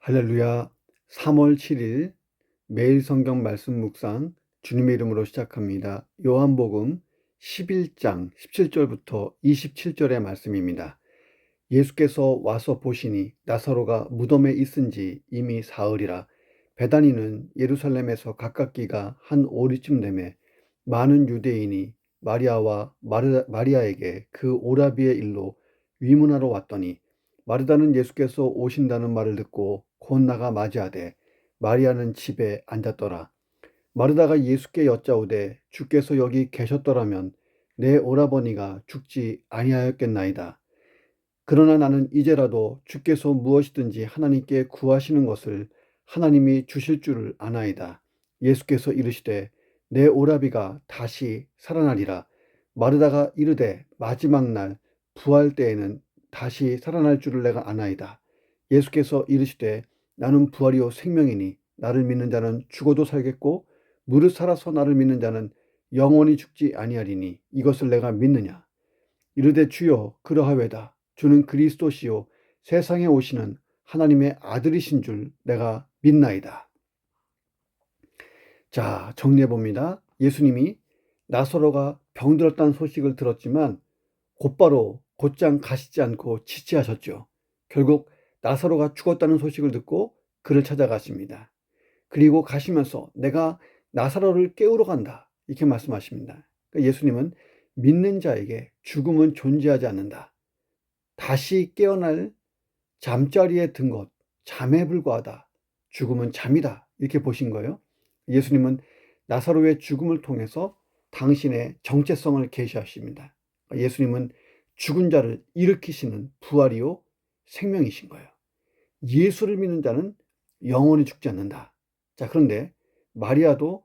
할렐루야. 3월 7일 매일 성경 말씀 묵상 주님의 이름으로 시작합니다. 요한복음 11장 17절부터 27절의 말씀입니다. 예수께서 와서 보시니 나사로가 무덤에 있은지 이미 사흘이라. 베다니는 예루살렘에서 가깝기가 한 오리쯤 되매 많은 유대인이 마리아와 마리아에게 그 오라비의 일로 위문하러 왔더니 마르다는 예수께서 오신다는 말을 듣고 곧 나가 맞이하되 마리아는 집에 앉았더라. 마르다가 예수께 여짜오되 주께서 여기 계셨더라면 내 오라버니가 죽지 아니하였겠나이다. 그러나 나는 이제라도 주께서 무엇이든지 하나님께 구하시는 것을 하나님이 주실 줄을 아나이다. 예수께서 이르시되 내 오라비가 다시 살아나리라. 마르다가 이르되 마지막 날 부활 때에는 다시 살아날 줄을 내가 아나이다. 예수께서 이르시되 나는 부활이요 생명이니 나를 믿는 자는 죽어도 살겠고 무릇 살아서 나를 믿는 자는 영원히 죽지 아니하리니 이것을 내가 믿느냐. 이르되 주여 그러하외다. 주는 그리스도시요 세상에 오시는 하나님의 아들이신 줄 내가 믿나이다. 자, 정리해 봅니다. 예수님이 나사로가 병들었다는 소식을 들었지만 곧장 가시지 않고 지체하셨죠. 결국 나사로가 죽었다는 소식을 듣고 그를 찾아가십니다. 그리고 가시면서 내가 나사로를 깨우러 간다 이렇게 말씀하십니다. 그러니까 예수님은 믿는 자에게 죽음은 존재하지 않는다. 다시 깨어날 잠자리에 든 것, 잠에 불과하다. 죽음은 잠이다. 이렇게 보신 거예요. 예수님은 나사로의 죽음을 통해서 당신의 정체성을 계시하십니다. 예수님은 죽은 자를 일으키시는 부활이요 생명이신 거예요. 예수를 믿는 자는 영원히 죽지 않는다. 자, 그런데 마르다도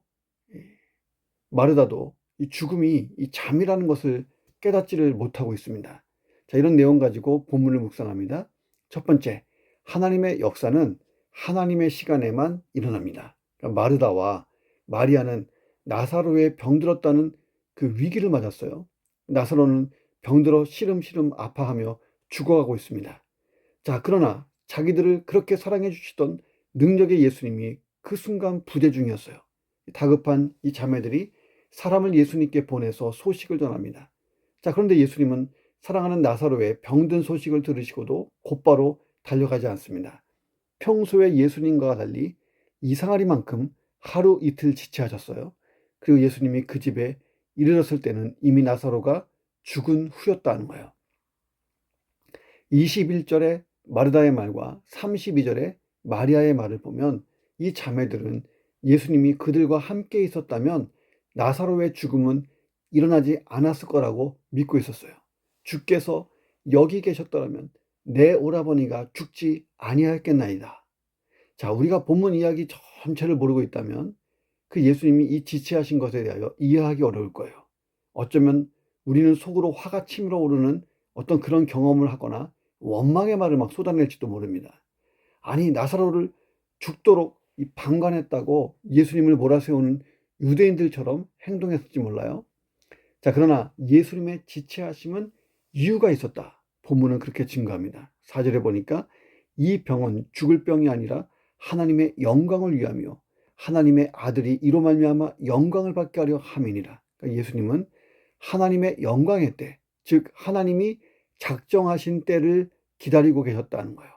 이 죽음이 이 잠이라는 것을 깨닫지를 못하고 있습니다. 자, 이런 내용 가지고 본문을 묵상합니다. 첫 번째, 하나님의 역사는 하나님의 시간에만 일어납니다. 그러니까 마르다와 마리아는 나사로의 병들었다는 그 위기를 맞았어요. 나사로는 병들어 시름시름 아파하며 죽어가고 있습니다. 자, 그러나 자기들을 그렇게 사랑해 주시던 능력의 예수님이 그 순간 부재 중이었어요. 다급한 이 자매들이 사람을 예수님께 보내서 소식을 전합니다. 자, 그런데 예수님은 사랑하는 나사로의 병든 소식을 들으시고도 곧바로 달려가지 않습니다. 평소에 예수님과 달리 이상하리만큼 하루 이틀 지체하셨어요. 그리고 예수님이 그 집에 이르렀을 때는 이미 나사로가 죽은 후였다는 거예요. 21절의 마르다의 말과 32절의 마리아의 말을 보면 이 자매들은 예수님이 그들과 함께 있었다면 나사로의 죽음은 일어나지 않았을 거라고 믿고 있었어요. 주께서 여기 계셨더라면 내 오라버니가 죽지 아니하였겠나이다. 자, 우리가 본문 이야기 전체를 모르고 있다면 그 예수님이 이 지체하신 것에 대하여 이해하기 어려울 거예요. 어쩌면 우리는 속으로 화가 치밀어 오르는 어떤 그런 경험을 하거나 원망의 말을 막 쏟아낼지도 모릅니다. 아니, 나사로를 죽도록 이 방관했다고 예수님을 몰아세우는 유대인들처럼 행동했을지 몰라요. 자, 그러나 예수님의 지체하심은 이유가 있었다. 본문은 그렇게 증거합니다. 4절에 보니까 이 병은 죽을 병이 아니라 하나님의 영광을 위하며 하나님의 아들이 이로 말미암아 영광을 받게 하려 함이니라. 그러니까 예수님은 하나님의 영광의 때, 즉 하나님이 작정하신 때를 기다리고 계셨다는 거예요.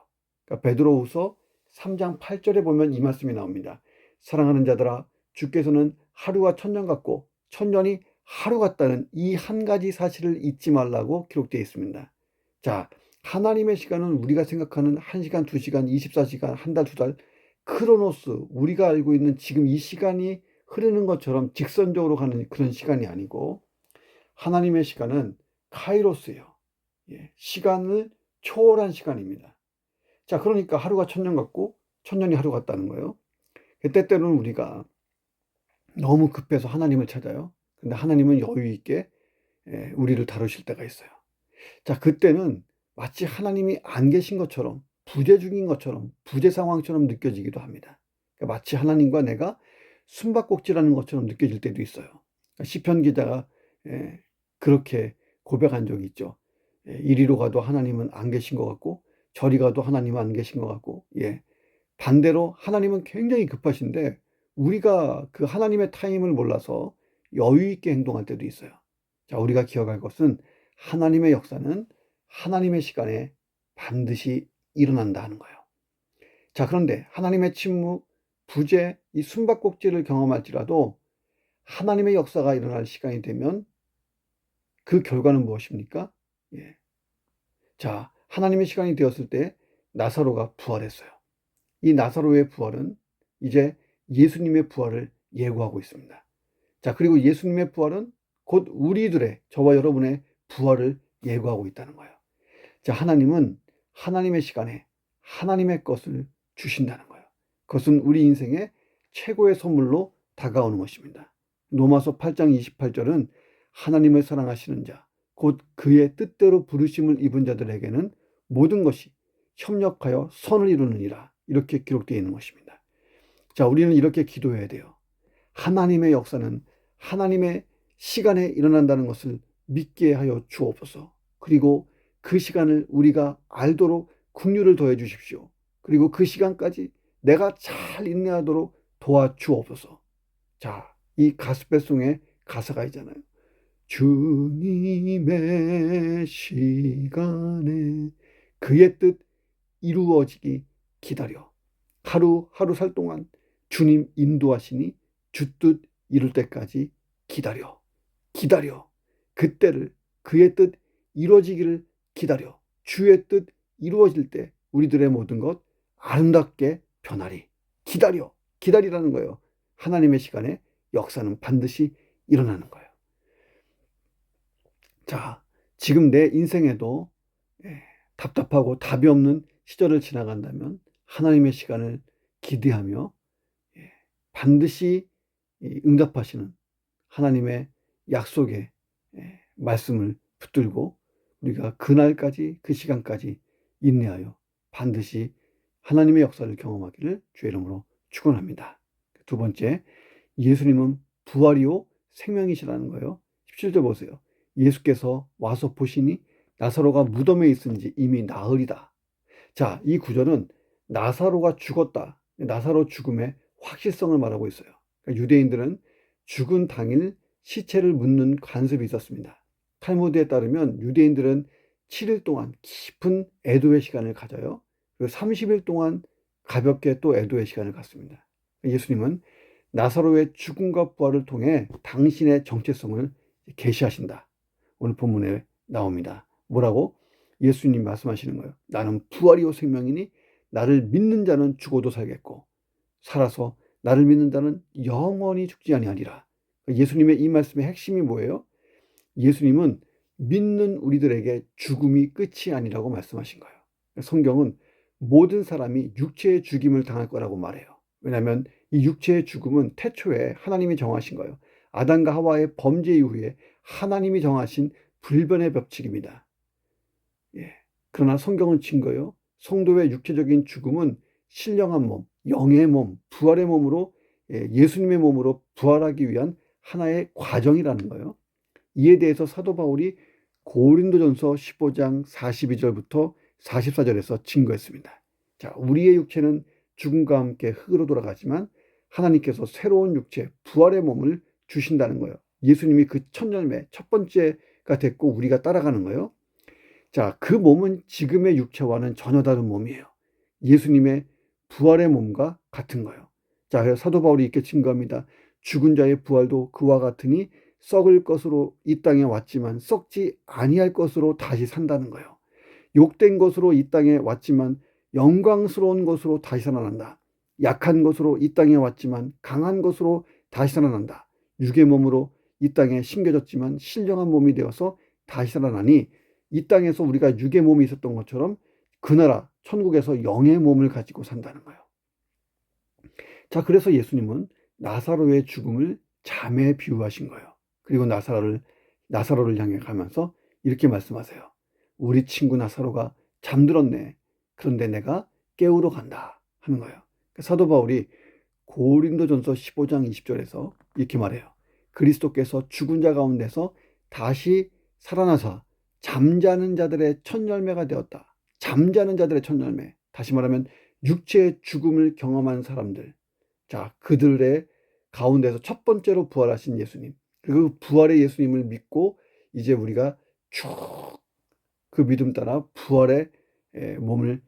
그러니까 베드로후서 3장 8절에 보면 이 말씀이 나옵니다. 사랑하는 자들아, 주께서는 하루가 천년 같고 천년이 하루 같다는 이 한 가지 사실을 잊지 말라고 기록되어 있습니다. 자, 하나님의 시간은 우리가 생각하는 1시간, 2시간, 24시간, 한 달, 두 달, 크로노스, 우리가 알고 있는 지금 이 시간이 흐르는 것처럼 직선적으로 가는 그런 시간이 아니고 하나님의 시간은 카이로스예요. 시간을 초월한 시간입니다. 자, 그러니까 하루가 천년 같고 천년이 하루 같다는 거예요. 때때로는 우리가 너무 급해서 하나님을 찾아요. 근데 하나님은 여유 있게 우리를 다루실 때가 있어요. 자, 그때는 마치 하나님이 안 계신 것처럼 부재 중인 것처럼 부재 상황처럼 느껴지기도 합니다. 그러니까 마치 하나님과 내가 숨바꼭질하는 것처럼 느껴질 때도 있어요. 그러니까 시편 기자가 그렇게 고백한 적이 있죠. 이리로 가도 하나님은 안 계신 것 같고 저리 가도 하나님은 안 계신 것 같고 반대로 하나님은 굉장히 급하신데 우리가 그 하나님의 타임을 몰라서 여유 있게 행동할 때도 있어요. 자, 우리가 기억할 것은 하나님의 역사는 하나님의 시간에 반드시 일어난다 하는 거예요. 자, 그런데 하나님의 침묵, 부재, 이 숨바꼭질을 경험할지라도 하나님의 역사가 일어날 시간이 되면 그 결과는 무엇입니까? 예. 자, 하나님의 시간이 되었을 때 나사로가 부활했어요. 이 나사로의 부활은 이제 예수님의 부활을 예고하고 있습니다. 자, 그리고 예수님의 부활은 곧 우리들의, 저와 여러분의 부활을 예고하고 있다는 거예요. 자, 하나님은 하나님의 시간에 하나님의 것을 주신다는 거예요. 그것은 우리 인생의 최고의 선물로 다가오는 것입니다. 로마서 8장 28절은 하나님을 사랑하시는 자, 곧 그의 뜻대로 부르심을 입은 자들에게는 모든 것이 협력하여 선을 이루느니라, 이렇게 기록되어 있는 것입니다. 자, 우리는 이렇게 기도해야 돼요. 하나님의 역사는 하나님의 시간에 일어난다는 것을 믿게 하여 주옵소서. 그리고 그 시간을 우리가 알도록 긍휼을 더해 주십시오. 그리고 그 시간까지 내가 잘 인내하도록 도와주옵소서. 자, 이 가스펠송의 가사가 있잖아요. 주님의 시간에 그의 뜻 이루어지기 기다려. 하루 살 동안 주님 인도하시니 주 뜻 이룰 때까지 기다려. 그때를, 그의 뜻 이루어지기를 기다려. 주의 뜻 이루어질 때 우리들의 모든 것 아름답게 변하리. 기다리라는 거예요. 하나님의 시간에 역사는 반드시 일어나는 거예요. 자, 지금 내 인생에도 답답하고 답이 없는 시절을 지나간다면 하나님의 시간을 기대하며 반드시 응답하시는 하나님의 약속의 말씀을 붙들고 우리가 그날까지, 그 시간까지 인내하여 반드시 하나님의 역사를 경험하기를 주의 이름으로 축원합니다. 두 번째, 예수님은 부활이요 생명이시라는 거예요. 17절 보세요. 예수께서 와서 보시니 나사로가 무덤에 있은지 이미 나으리다. 자, 이 구절은 나사로가 죽었다, 나사로 죽음의 확실성을 말하고 있어요. 그러니까 유대인들은 죽은 당일 시체를 묻는 관습이 있었습니다. 탈무드에 따르면 유대인들은 7일 동안 깊은 애도의 시간을 가져요. 그리고 30일 동안 가볍게 또 애도의 시간을 갖습니다. 예수님은 나사로의 죽음과 부활을 통해 당신의 정체성을 계시하신다. 오늘 본문에 나옵니다. 뭐라고? 예수님 말씀하시는 거예요. 나는 부활이요 생명이니 나를 믿는 자는 죽어도 살겠고 살아서 나를 믿는 자는 영원히 죽지 아니하리라. 예수님의 이 말씀의 핵심이 뭐예요? 예수님은 믿는 우리들에게 죽음이 끝이 아니라고 말씀하신 거예요. 성경은 모든 사람이 육체의 죽임을 당할 거라고 말해요. 왜냐하면 이 육체의 죽음은 태초에 하나님이 정하신 거예요. 아담과 하와의 범죄 이후에 하나님이 정하신 불변의 법칙입니다. 그러나 성경은 증거요. 성도의 육체적인 죽음은 신령한 몸, 영의 몸, 부활의 몸으로, 예수님의 몸으로 부활하기 위한 하나의 과정이라는 거예요. 이에 대해서 사도 바울이 고린도전서 15장 42절부터 44절에서 증거했습니다. 자, 우리의 육체는 죽음과 함께 흙으로 돌아가지만 하나님께서 새로운 육체, 부활의 몸을 주신다는 거예요. 예수님이 그 첫 열매, 첫 번째가 됐고 우리가 따라가는 거예요. 자, 그 몸은 지금의 육체와는 전혀 다른 몸이에요. 예수님의 부활의 몸과 같은 거예요. 자, 그래서 사도 바울이 이렇게 증거합니다. 죽은 자의 부활도 그와 같으니 썩을 것으로 이 땅에 왔지만 썩지 아니할 것으로 다시 산다는 거예요. 욕된 것으로 이 땅에 왔지만 영광스러운 것으로 다시 살아난다. 약한 것으로 이 땅에 왔지만 강한 것으로 다시 살아난다. 육의 몸으로 이 땅에 심겨졌지만 신령한 몸이 되어서 다시 살아나니 이 땅에서 우리가 육의 몸이 있었던 것처럼 그 나라 천국에서 영의 몸을 가지고 산다는 거예요. 자, 그래서 예수님은 나사로의 죽음을 잠에 비유하신 거예요. 그리고 나사로를 향해 가면서 이렇게 말씀하세요. 우리 친구 나사로가 잠들었네. 그런데 내가 깨우러 간다 하는 거예요. 사도 바울이 고린도전서 15장 20절에서 이렇게 말해요. 그리스도께서 죽은 자 가운데서 다시 살아나사 잠자는 자들의 첫 열매가 되었다. 잠자는 자들의 첫 열매. 다시 말하면 육체의 죽음을 경험한 사람들, 자, 그들의 가운데서 첫 번째로 부활하신 예수님, 그리고 부활의 예수님을 믿고 이제 우리가 쭉 그 믿음 따라 부활의 몸을,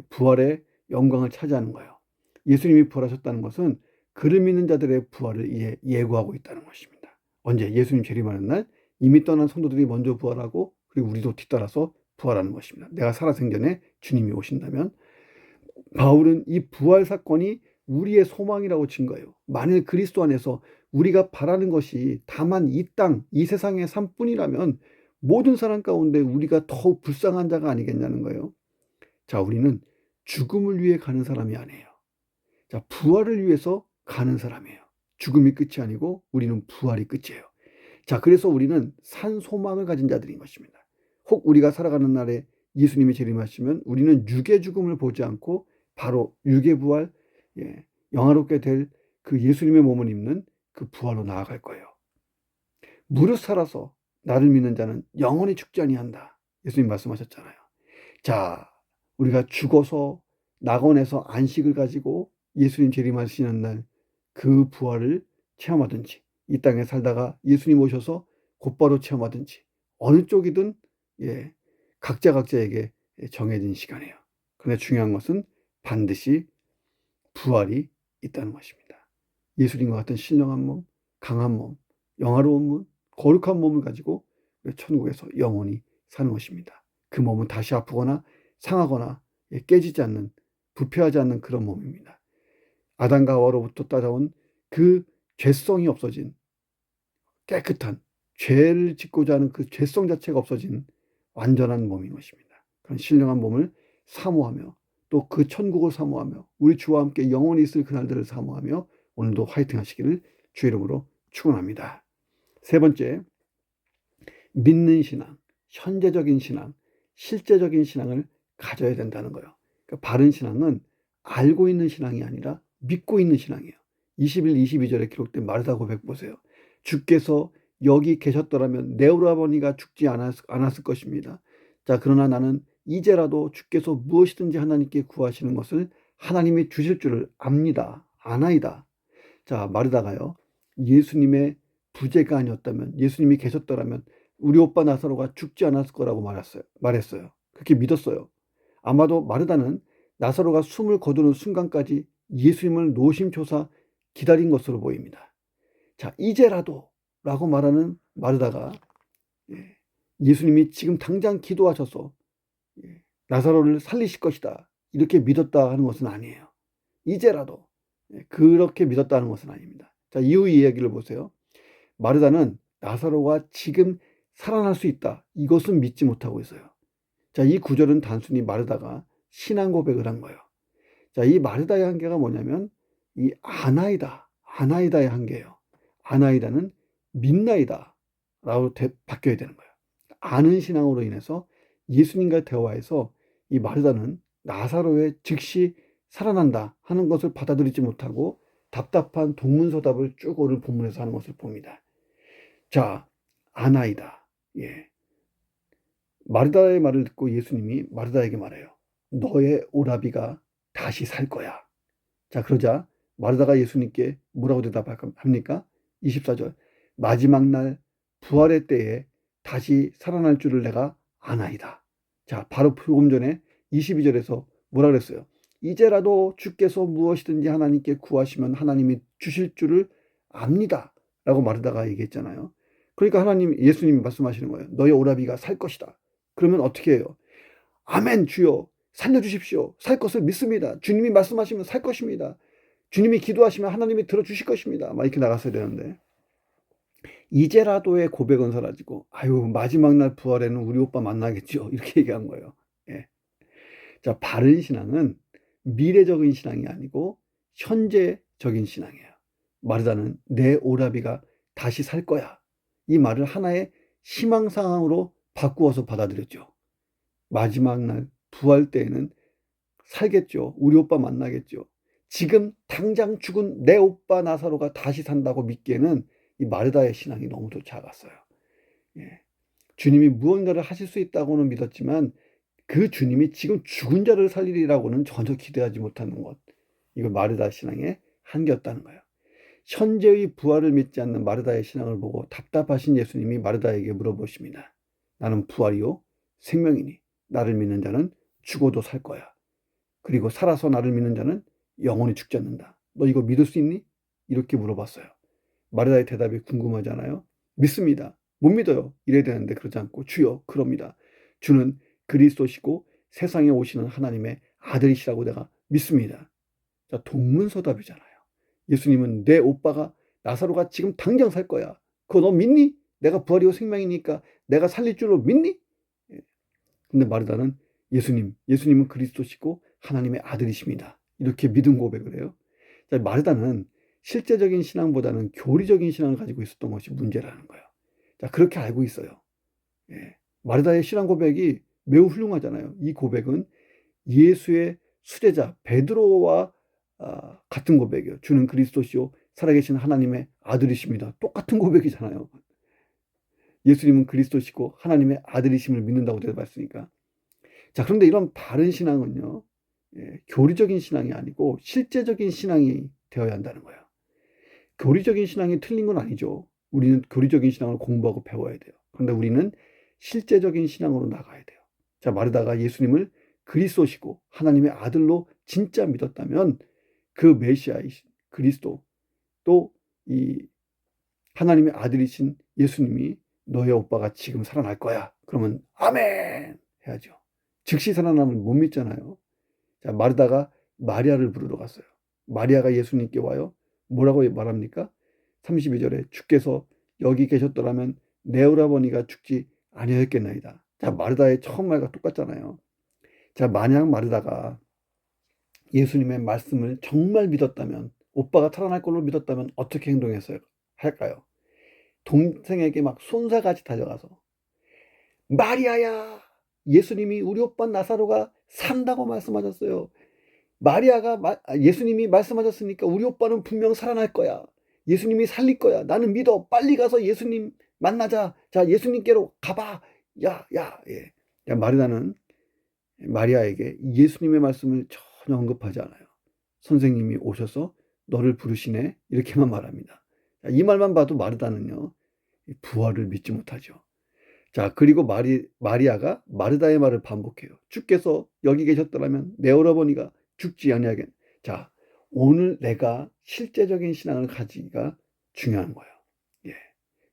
부활의 영광을 차지하는 거예요. 예수님이 부활하셨다는 것은 그를 믿는 자들의 부활을 예고하고 있다는 것입니다. 언제? 예수님 재림하는 날 이미 떠난 성도들이 먼저 부활하고 그리고 우리도 뒤따라서 부활하는 것입니다. 내가 살아생전에 주님이 오신다면. 바울은 이 부활 사건이 우리의 소망이라고 친 거예요. 만일 그리스도 안에서 우리가 바라는 것이 다만 이 땅, 이 세상의 삶뿐이라면 모든 사람 가운데 우리가 더 불쌍한 자가 아니겠냐는 거예요. 자, 우리는 죽음을 위해 가는 사람이 아니에요. 자, 부활을 위해서 가는 사람이에요. 죽음이 끝이 아니고 우리는 부활이 끝이에요. 자, 그래서 우리는 산 소망을 가진 자들인 것입니다. 혹 우리가 살아가는 날에 예수님이 재림하시면 우리는 육의 죽음을 보지 않고 바로 육의 부활, 영화롭게 될 그 예수님의 몸을 입는 그 부활로 나아갈 거예요. 무릇 살아서 나를 믿는 자는 영원히 죽지 아니한다. 예수님 말씀하셨잖아요. 자, 우리가 죽어서 낙원에서 안식을 가지고 예수님 재림하시는 날 그 부활을 체험하든지, 이 땅에 살다가 예수님 오셔서 곧바로 체험하든지, 어느 쪽이든 각자에게 정해진 시간이에요. 그런데 중요한 것은 반드시 부활이 있다는 것입니다. 예수님과 같은 신령한 몸, 강한 몸, 영화로운 몸, 거룩한 몸을 가지고 천국에서 영원히 사는 것입니다. 그 몸은 다시 아프거나 상하거나 깨지지 않는, 부패하지 않는 그런 몸입니다. 아담과 하와로부터 따라온 그 죄성이 없어진, 깨끗한, 죄를 짓고자 하는 그 죄성 자체가 없어진 완전한 몸인 것입니다. 그런 신령한 몸을 사모하며 또 그 천국을 사모하며 우리 주와 함께 영원히 있을 그날들을 사모하며 오늘도 화이팅 하시기를 주 이름으로 축원합니다. 세 번째, 믿는 신앙, 현재적인 신앙, 실제적인 신앙을 가져야 된다는 거예요. 그러니까 바른 신앙은 알고 있는 신앙이 아니라 믿고 있는 신앙이에요. 21, 22절에 기록된 마르다 고백 보세요. 주께서 여기 계셨더라면 내 오라버니가 죽지 않았을 것입니다. 자, 그러나 나는 이제라도 주께서 무엇이든지 하나님께 구하시는 것을 하나님이 주실 줄을 압니다. 아나이다. 자, 마르다가요, 예수님의 부재가 아니었다면, 예수님이 계셨더라면 우리 오빠 나사로가 죽지 않았을 거라고 말했어요. 그렇게 믿었어요. 아마도 마르다는 나사로가 숨을 거두는 순간까지 예수님을 노심초사 기다린 것으로 보입니다. 자, 이제라도 라고 말하는 마르다가 예수님이 지금 당장 기도하셔서 나사로를 살리실 것이다 이렇게 믿었다 하는 것은 아니에요. 이제라도 그렇게 믿었다는 것은 아닙니다. 자, 이후 이야기를 보세요. 마르다는 나사로가 지금 살아날 수 있다 이것은 믿지 못하고 있어요. 자, 이 구절은 단순히 마르다가 신앙 고백을 한 거예요. 자, 이 마르다의 한계가 뭐냐면 이 아나이다의 한계예요. 아나이다는 믿나이다 라고 바뀌어야 되는 거예요. 아는 신앙으로 인해서 예수님과 대화해서 이 마르다는 나사로의 즉시 살아난다 하는 것을 받아들이지 못하고 답답한 동문서답을 쭉 오늘 본문에서 하는 것을 봅니다. 자, 아나이다. 마르다의 말을 듣고 예수님이 마르다에게 말해요. 너의 오라비가 다시 살 거야. 자, 그러자 마르다가 예수님께 뭐라고 대답합니까? 24절. 마지막 날 부활의 때에 다시 살아날 줄을 내가 아나이다. 자, 바로 조금 전에 22절에서 뭐라 그랬어요? 이제라도 주께서 무엇이든지 하나님께 구하시면 하나님이 주실 줄을 압니다. 라고 마르다가 얘기했잖아요. 그러니까 예수님이 말씀하시는 거예요. 너의 오라비가 살 것이다. 그러면 어떻게 해요? 아멘 주여 살려주십시오. 살 것을 믿습니다. 주님이 말씀하시면 살 것입니다. 주님이 기도하시면 하나님이 들어주실 것입니다. 막 이렇게 나갔어야 되는데 이제라도의 고백은 사라지고 마지막 날 부활에는 우리 오빠 만나겠죠. 이렇게 얘기한 거예요. 자, 바른 신앙은 미래적인 신앙이 아니고 현재적인 신앙이에요. 마르다는 내 오라비가 다시 살 거야. 이 말을 하나의 희망상황으로 바꾸어서 받아들였죠. 마지막 날 부활 때에는 살겠죠. 우리 오빠 만나겠죠. 지금 당장 죽은 내 오빠 나사로가 다시 산다고 믿기에는 이 마르다의 신앙이 너무도 작았어요. 주님이 무언가를 하실 수 있다고는 믿었지만 그 주님이 지금 죽은 자를 살리리라고는 전혀 기대하지 못하는 것. 이거 마르다 신앙의 한계였다는 거예요. 현재의 부활을 믿지 않는 마르다의 신앙을 보고 답답하신 예수님이 마르다에게 물어보십니다. 나는 부활이요 생명이니 나를 믿는 자는 죽어도 살 거야. 그리고 살아서 나를 믿는 자는 영원히 죽지 않는다. 너 이거 믿을 수 있니? 이렇게 물어봤어요. 마르다의 대답이 궁금하잖아요. 믿습니다. 못 믿어요. 이래야 되는데 그러지 않고 주여 그럽니다. 주는 그리스도시고 세상에 오시는 하나님의 아들이시라고 내가 믿습니다. 자, 동문서답이잖아요. 예수님은 내 오빠가 나사로가 지금 당장 살 거야. 그거 너 믿니? 내가 부활이고 생명이니까 내가 살릴 줄로 믿니? 근데 마르다는 예수님은 그리스도시고 하나님의 아들이십니다. 이렇게 믿음 고백을 해요. 자, 마르다는 실제적인 신앙보다는 교리적인 신앙을 가지고 있었던 것이 문제라는 거예요. 자, 그렇게 알고 있어요. 마르다의 신앙 고백이 매우 훌륭하잖아요. 이 고백은 예수의 수제자 베드로와 같은 고백이에요. 주는 그리스도시요 살아계신 하나님의 아들이십니다. 똑같은 고백이잖아요. 예수님은 그리스도시고 하나님의 아들이심을 믿는다고 대답했으니까. 자, 그런데 이런 바른 신앙은요, 교리적인 신앙이 아니고 실제적인 신앙이 되어야 한다는 거예요. 교리적인 신앙이 틀린 건 아니죠. 우리는 교리적인 신앙을 공부하고 배워야 돼요. 그런데 우리는 실제적인 신앙으로 나가야 돼요. 자, 마르다가 예수님을 그리스도시고 하나님의 아들로 진짜 믿었다면 그 메시아이신 그리스도 또 이 하나님의 아들이신 예수님이 너의 오빠가 지금 살아날 거야. 그러면 아멘 해야죠. 즉시 살아남을 못 믿잖아요. 자, 마르다가 마리아를 부르러 갔어요. 마리아가 예수님께 와요. 뭐라고 말합니까? 32절에 주께서 여기 계셨더라면 내 오라버니가 죽지 아니하였겠나이다. 자, 마르다의 처음 말과 똑같잖아요. 자, 만약 마르다가 예수님의 말씀을 정말 믿었다면, 오빠가 살아날 걸로 믿었다면 어떻게 행동했어요? 할까요? 동생에게 막 손사같이 달려가서 마리아야, 예수님이 우리 오빠 나사로가 산다고 말씀하셨어요. 예수님이 말씀하셨으니까 우리 오빠는 분명 살아날 거야. 예수님이 살릴 거야. 나는 믿어. 빨리 가서 예수님 만나자. 자, 예수님께로 가봐. 야. 야, 마리아에게 예수님의 말씀을 전혀 언급하지 않아요. 선생님이 오셔서 너를 부르시네. 이렇게만 말합니다. 자, 이 말만 봐도 마르다는요, 부활을 믿지 못하죠. 자, 그리고 마리아가 마르다의 말을 반복해요. 주께서 여기 계셨더라면 내 오라버니가 죽지 아니하겠. 자, 오늘 내가 실제적인 신앙을 가지기가 중요한 거예요. 예.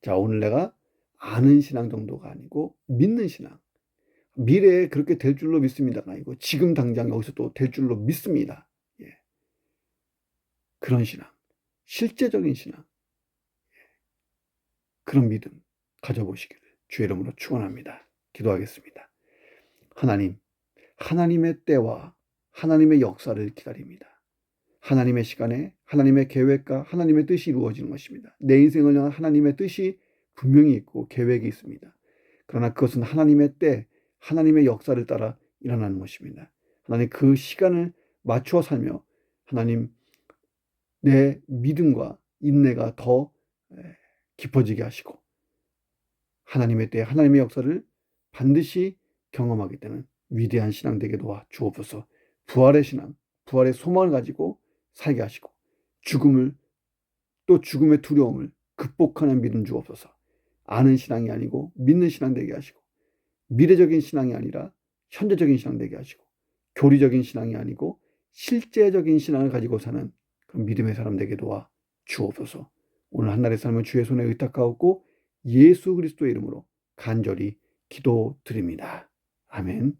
자, 오늘 내가 아는 신앙 정도가 아니고 믿는 신앙. 미래에 그렇게 될 줄로 믿습니다가 아니고 지금 당장 여기서 또 될 줄로 믿습니다. 예. 그런 신앙. 실제적인 신앙. 그런 믿음 가져보시기를 주의 이름으로 축원합니다. 기도하겠습니다. 하나님, 하나님의 때와 하나님의 역사를 기다립니다. 하나님의 시간에 하나님의 계획과 하나님의 뜻이 이루어지는 것입니다. 내 인생을 향한 하나님의 뜻이 분명히 있고 계획이 있습니다. 그러나 그것은 하나님의 때, 하나님의 역사를 따라 일어나는 것입니다. 하나님, 그 시간을 맞추어 살며 하나님, 내 믿음과 인내가 더 깊어지게 하시고 하나님의 때, 하나님의 역사를 반드시 경험하게 되는 위대한 신앙 되게 도와 주옵소서. 부활의 신앙, 부활의 소망을 가지고 살게 하시고 죽음을, 또 죽음의 두려움을 극복하는 믿음 주옵소서. 아는 신앙이 아니고 믿는 신앙 되게 하시고 미래적인 신앙이 아니라 현재적인 신앙 되게 하시고 교리적인 신앙이 아니고 실제적인 신앙을 가지고 사는 그런 믿음의 사람 되게 도와 주옵소서. 오늘 한날의 삶을 주의 손에 의탁하옵고 예수 그리스도의 이름으로 간절히 기도드립니다. 아멘.